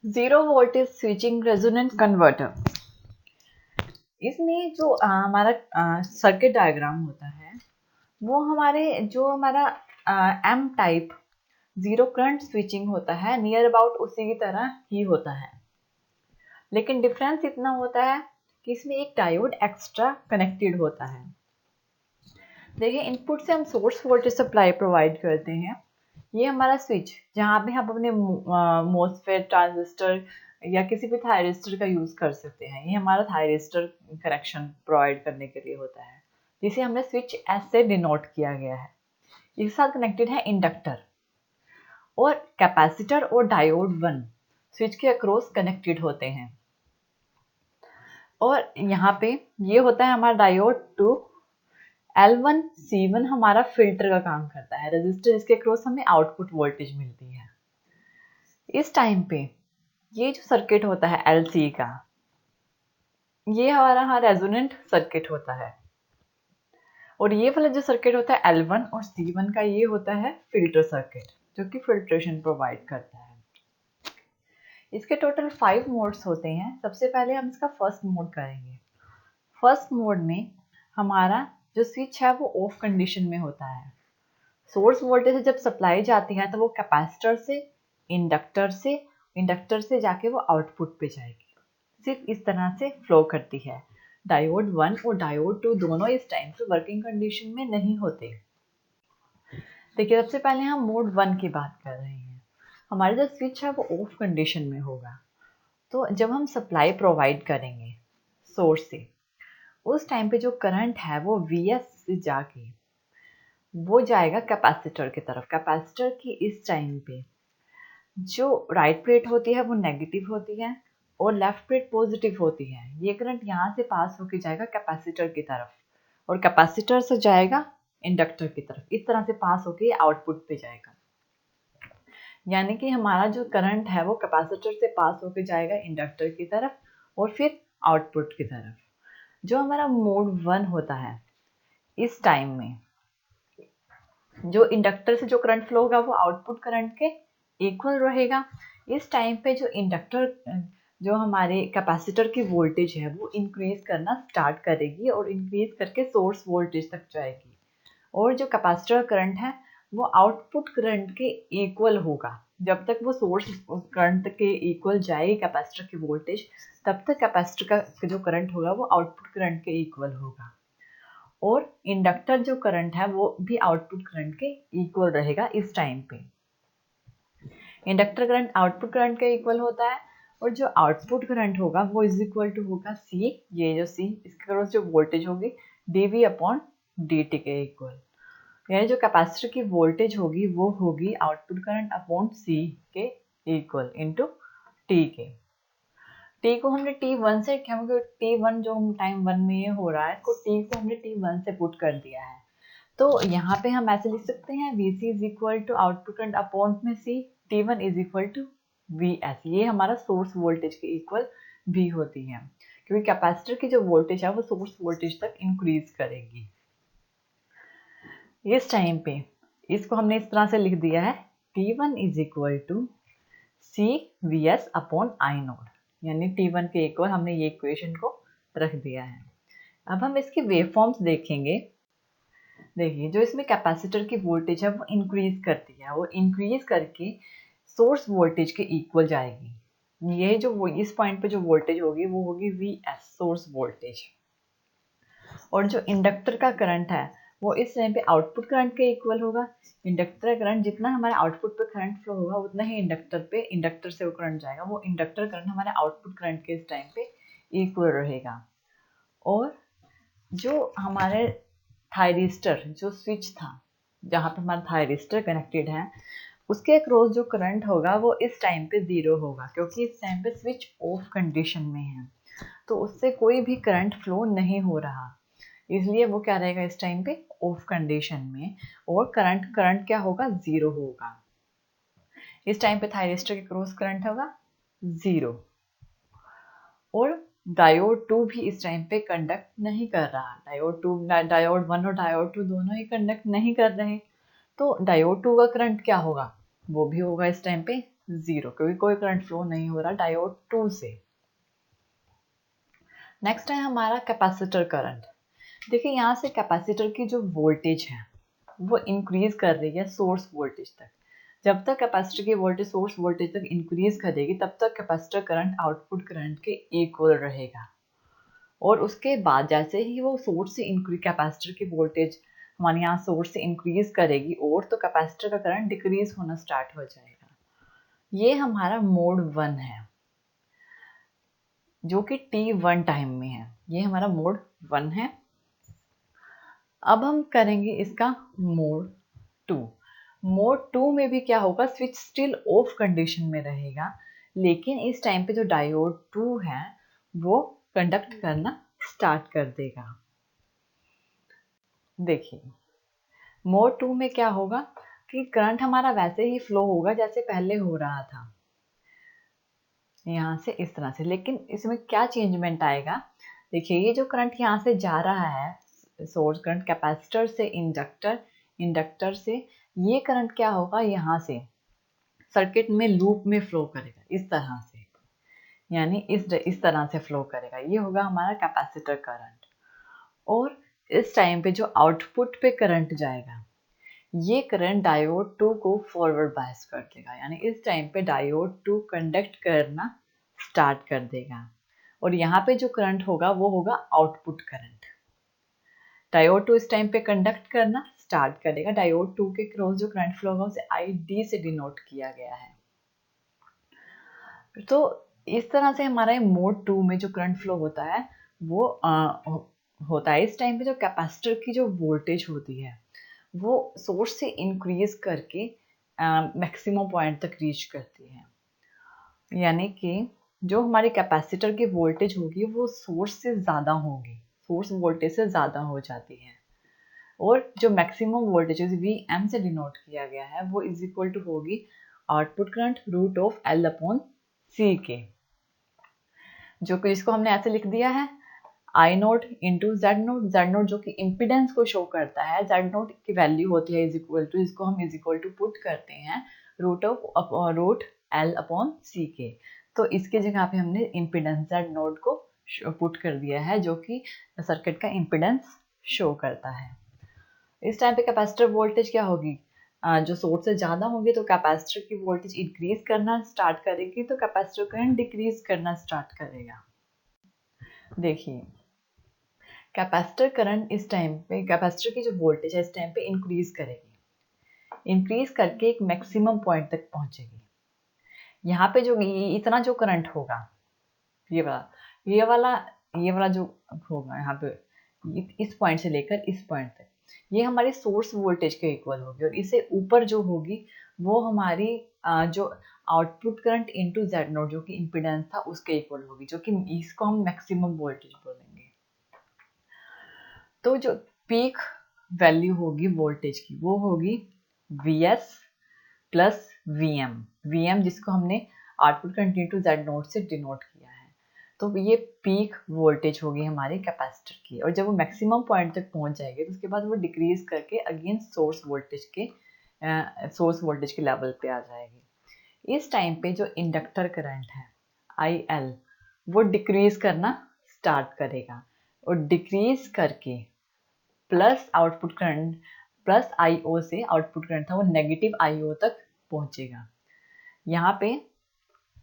Zero voltage switching resonant converter. इसमें जो हमारा सर्किट डायग्राम होता है वो हमारा M type zero current switching होता है, नियर अबाउट उसी की तरह ही होता है। लेकिन डिफरेंस इतना होता है कि इसमें एक डायोड एक्स्ट्रा कनेक्टेड होता है। देखिए, इनपुट से हम सोर्स वोल्टेज सप्लाई प्रोवाइड करते हैं। ये हमारा स्विच जहाँ पे हम अपने मोसफेट, ट्रांजिस्टर या किसी भी थायरिस्टर का यूज़ कर सकते हैं। ये हमारा थायरिस्टर कनेक्शन प्रोवाइड करने के लिए होता है, जिसे हमने स्विच एस से डिनोट किया गया है। इसके साथ कनेक्टेड है इंडक्टर और कैपेसिटर और डायोड 1 स्विच के अक्रॉस कनेक्टेड होते हैं। और यहाँ पे ये होता है हमारा डायोड 2। L1 C1 हमारा फिल्टर का काम करता है, रेजिस्टर जिसके अक्रॉस हमें आउटपुट वोल्टेज मिलती है। इस टाइम पे ये जो सर्किट होता है LC का, ये हमारा रेजोनेंट सर्किट होता है। और ये वाला जो सर्किट होता है L1 और C1 का, ये होता है फिल्टर सर्किट, जो कि फिल्ट्रेशन प्रोवाइड करता है। इसके टोटल 5 मोड्स होते हैं। सबसे पहले हम इसका फर्स्ट मोड करेंगे। फर्स्ट मोड में हमारा जो स्विच है वो ऑफ कंडीशन में होता है। सोर्स वोल्टेज जब सप्लाई जाती है तो वो कैपेसिटर से, इंडक्टर से जाके वो आउटपुट पे जाएगी। सिर्फ इस तरह से फ्लो करती है। डायोड 1 और डायोड 2 दोनों इस टाइम पे वर्किंग कंडीशन में नहीं होते। देखिए, सबसे पहले हम मोड 1 की बात कर रहे हैं। हमारा जो स्विच है वो ऑफ कंडीशन में होगा। तो जब हम सप्लाई प्रोवाइड करेंगे सोर्स से, उस टाइम पे जो करंट है वो Vs से जाके वो जाएगा कैपेसिटर की तरफ। कैपेसिटर की इस टाइम पे जो राइट प्लेट होती है वो नेगेटिव होती है और लेफ्ट प्लेट पॉजिटिव होती है। ये करंट यहाँ से पास होके जाएगा कैपेसिटर की तरफ और कैपेसिटर से जाएगा इंडक्टर की तरफ। इस तरह से पास होके ये आउटपुट पे जाएगा। यानी कि हमारा जो करंट है वो कैपेसिटर से पास होके जाएगा इंडक्टर की तरफ और फिर आउटपुट की तरफ। जो हमारा मोड 1 होता है, इस टाइम में जो इंडक्टर से जो करंट फ्लो होगा वो आउटपुट करंट के इक्वल रहेगा। इस टाइम पे जो हमारे कैपेसिटर की वोल्टेज है वो इंक्रीज करना स्टार्ट करेगी और इंक्रीज करके सोर्स वोल्टेज तक जाएगी। और जो कैपेसिटर करंट है वो आउटपुट करंट के इक्वल होगा। जब तक वो सोर्स करंट के इक्वल जाएगी कैपेसिटर की वोल्टेज, तब तक कैपेसिटर का जो करंट होगा वो आउटपुट करंट के इक्वल होगा। और इंडक्टर जो करंट है वो भी आउटपुट करंट के इक्वल रहेगा। इस टाइम पे इंडक्टर करंट आउटपुट करंट के इक्वल होता है और जो आउटपुट करंट होगा वो इज इक्वल टू होगा C, ये जो C इसके क्रॉस जो वोल्टेज होगी dV अपॉन dt के इक्वल। यानी जो कैपेसिटर की वोल्टेज होगी वो होगी आउटपुट करंट अपॉन C के इक्वल इनटू T के। T को हमने T1 से, क्योंकि T1 जो टाइम 1 में ये हो रहा है, इसको T को हमने T1 से पुट कर दिया है। तो यहाँ पे हम ऐसे लिख सकते हैं Vc is equal to output current upon में C, T1 is equal to Vs। ये हमारा सोर्स वोल्टेज के इक्वल भी होती है, क्योंकि कैपेसिटर की जो वोल्टेज है वो सोर्स वोल्टेज तक इंक्रीज करेगी। इस टाइम पे इसको हमने इस तरह से लिख दिया है T1 is equal to C Vs upon I node, यानी T1 के इक्वल हमने ये इक्वेशन को रख दिया है। अब हम इसके वेवफॉर्म्स देखेंगे। देखिए, जो इसमें कैपेसिटर की वोल्टेज है वो इंक्रीज करती है, वो इंक्रीज करके सोर्स वोल्टेज के इक्वल जाएगी। ये जो इस पॉइंट पे जो वोल्टेज होगी वो होगी Vs सोर्स वोल्टेज। और जो इंडक्टर का करंट है वो इस टाइम पे आउटपुट करंट के इक्वल होगा। इंडक्टर करंट जितना हमारे आउटपुट पे करंट फ्लो होगा उतना ही इंडक्टर से वो करंट जाएगा। वो इंडक्टर करंट हमारे आउटपुट करंट के इस टाइम पे इक्वल रहेगा। और जो हमारे थायरिस्टर जो स्विच था जहाँ पे हमारा थायरिस्टर कनेक्टेड है, उसके अक्रॉस जो करंट होगा वो इस टाइम पे 0 होगा, क्योंकि इस टाइम पे स्विच ऑफ कंडीशन में है, तो उससे कोई भी करंट फ्लो नहीं हो रहा। इसलिए वो क्या रहेगा इस टाइम पे ऑफ कंडीशन में, और करंट क्या होगा 0 होगा। इस टाइम पे थायरिस्टर के क्रॉस करंट होगा 0। और डायोड 2 भी इस टाइम पे कंडक्ट नहीं कर रहा। डायोड 1 और डायोड 2 दोनों ही कंडक्ट नहीं कर रहे। तो डायोड 2 का करंट क्या होगा, वो भी होगा इस टाइम पे 0 क्योंकि कोई करंट फ्लो नहीं हो रहा डायोड 2 से। नेक्स्ट है हमारा कैपेसिटर करंट। देखिए यहाँ से कैपेसिटर की जो वोल्टेज है वो इंक्रीज कर रही है सोर्स वोल्टेज तक। जब तक कैपेसिटर की वोल्टेज सोर्स वोल्टेज तक इंक्रीज करेगी तब तक कैपेसिटर करंट आउटपुट करंट के इक्वल रहेगा। और उसके बाद जैसे ही वो सोर्स से इंक्रीज कैपेसिटर की वोल्टेज हमारे यहाँ सोर्स से इंक्रीज करेगी और तो कैपेसिटर का करंट डिक्रीज होना स्टार्ट हो जाएगा। ये हमारा मोड 1 है जो कि T1 टाइम में है। ये हमारा मोड 1 है। अब हम करेंगे इसका मोड 2। मोड 2 में भी क्या होगा, स्विच स्टिल ऑफ कंडीशन में रहेगा, लेकिन इस टाइम पे जो डायोड 2 है वो कंडक्ट करना स्टार्ट कर देगा। देखिए मोड 2 में क्या होगा कि करंट हमारा वैसे ही फ्लो होगा जैसे पहले हो रहा था यहाँ से इस तरह से, लेकिन इसमें क्या चेंजमेंट आएगा। देखिए ये जो करंट यहाँ से जा रहा है सोर्स करंट कैपेसिटर से इंडक्टर, इंडक्टर से ये करंट क्या होगा यहाँ से सर्किट में लूप में फ्लो करेगा इस तरह से, यानी इस तरह से फ्लो करेगा। ये होगा हमारा कैपेसिटर करंट। और इस टाइम पे जो आउटपुट पे करंट जाएगा ये करंट डायोड 2 को फॉरवर्ड बायस कर देगा, यानी इस टाइम पे डायोड 2 कंडक्ट करना स्टार्ट कर देगा। और यहाँ पे जो करंट होगा वो होगा आउटपुट करंट। डायोड 2 इस टाइम पे कंडक्ट करना स्टार्ट करेगा। डायोड 2 के क्रॉस जो करंट फ्लो होगा उसे ID से डिनोट किया गया है। तो इस तरह से हमारा मोड 2 में जो करंट फ्लो होता है वो होता है। इस टाइम पे जो कैपेसिटर की जो वोल्टेज होती है वो सोर्स से इंक्रीज करके मैक्सिमम पॉइंट तक रीच करती है, यानी कि जो हमारी कैपेसिटर की वोल्टेज होगी वो सोर्स से ज़्यादा होगी, सोर्स वोल्टेज से ज़्यादा हो जाती है। और जो मैक्सिमम वोल्टेज VM से डिनोट किया गया है वो इज इक्वल टू होगी output current root of L/C के, जो कि जिसको हमने ऐसे लिख दिया है I note into Z note. Z note जो कि इम्पिडेंस को शो करता है, जेड नोट की वैल्यू होती है इज इक्वल टू, इसको हम इज इक्वल टू पुट करते हैं रूट L/C के। तो इसके जगह पे हमने इम्पिडेंस जेड नोट को पुट कर दिया है जो कि सर्किट का इम्पिडेंस शो करता है। इस टाइम पे कैपेसिटर वोल्टेज क्या होगी, जो सोर्स से ज़्यादा होगी तो कैपेसिटर की वोल्टेज इंक्रीज करना स्टार्ट करेगी तो कैपेसिटर करंट डिक्रीज करना स्टार्ट करेगा। देखिए कैपेसिटर करंट इस टाइम पे, कैपेसिटर की जो वोल्टेज है इस टाइम पे इंक्रीज करेगी, इंक्रीज करके एक मैक्सिमम पॉइंट तक पहुंचेगी। यहाँ पे जो इतना जो करंट होगा ये वाला जो होगा यहाँ पे इस पॉइंट से लेकर इस पॉइंट तक ये हमारी सोर्स वोल्टेज के इक्वल होगी। और इससे ऊपर जो होगी वो हमारी जो output current into Z note जो कि इम्पिडेंस था उसके इक्वल होगी, जो कि इसको हम मैक्सिमम वोल्टेज बोलेंगे। तो जो पीक वैल्यू होगी वोल्टेज की वो होगी Vs प्लस VM जिसको हमने output current into Z note से डिनोट किया है। तो ये पीक वोल्टेज होगी हमारी कैपेसिटर की। और जब वो मैक्सिमम पॉइंट तक पहुंच जाएगी तो उसके बाद वो डिक्रीज करके अगेन सोर्स वोल्टेज के लेवल पे आ जाएगी। इस टाइम पे जो इंडक्टर करंट है IL वो डिक्रीज करना स्टार्ट करेगा और डिक्रीज करके plus output current plus IO से आउटपुट करंट था वो नेगेटिव IO तक पहुंचेगा। यहाँ पे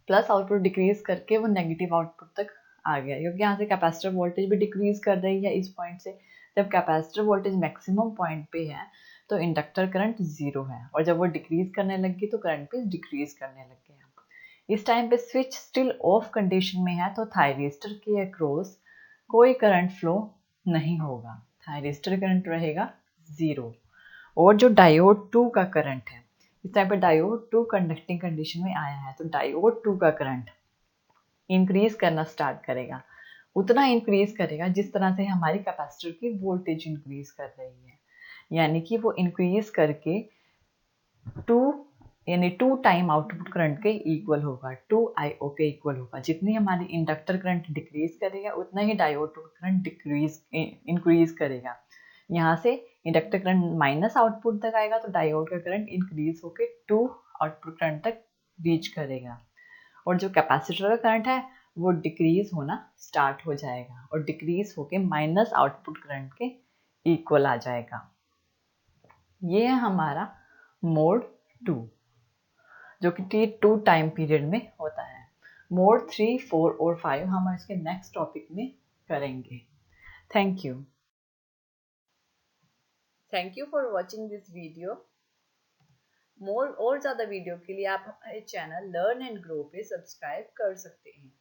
प्लस आउटपुट डिक्रीज करके वो नेगेटिव आउटपुट तक आ गया, क्योंकि यहाँ से कैपेसिटर वोल्टेज भी डिक्रीज कर रही है इस पॉइंट से। जब कैपेसिटर वोल्टेज मैक्सिमम पॉइंट पे है तो इंडक्टर करंट 0 है, और जब वो डिक्रीज करने लगी तो करंट भी डिक्रीज करने लग गया। इस टाइम पे स्विच स्टिल ऑफ कंडीशन में है तो थायरिस्टर के अक्रॉस कोई करंट फ्लो नहीं होगा, थायरिस्टर करंट रहेगा 0। और जो डायोड 2 का करंट है इस टाइम पे डायोड 2 कंडक्टिंग कंडीशन में आया है तो डायोड 2 का करंट इंक्रीज करना स्टार्ट करेगा, उतना इंक्रीज करेगा जिस तरह से हमारी कैपेसिटर की वोल्टेज इंक्रीज कर रही है, यानी कि वो इंक्रीज करके 2 टाइम आउटपुट करंट के इक्वल होगा, 2IO के इक्वल होगा। जितनी हमारी इंडक्टर करंट डिक्रीज करेगा उतना ही डायोड 2 करंट इंक्रीज करेगा। यहाँ से इंडक्टर करंट माइनस आउटपुट तक आएगा तो डायोड का करंट इंक्रीज होकर 2 आउटपुट करंट तक रीच करेगा और जो कैपेसिटर का करंट है वो डिक्रीज होना स्टार्ट हो जाएगा और डिक्रीज होके माइनस आउटपुट करंट के इक्वल आ जाएगा। ये है हमारा मोड 2 जो कि T2 टाइम पीरियड में होता है। मोड 3, 4 और 5 हम इसके नेक्स्ट टॉपिक में करेंगे। Thank you for watching this video. More और ज़्यादा वीडियो के लिए आप हमारे चैनल लर्न एंड ग्रो पे सब्सक्राइब कर सकते हैं।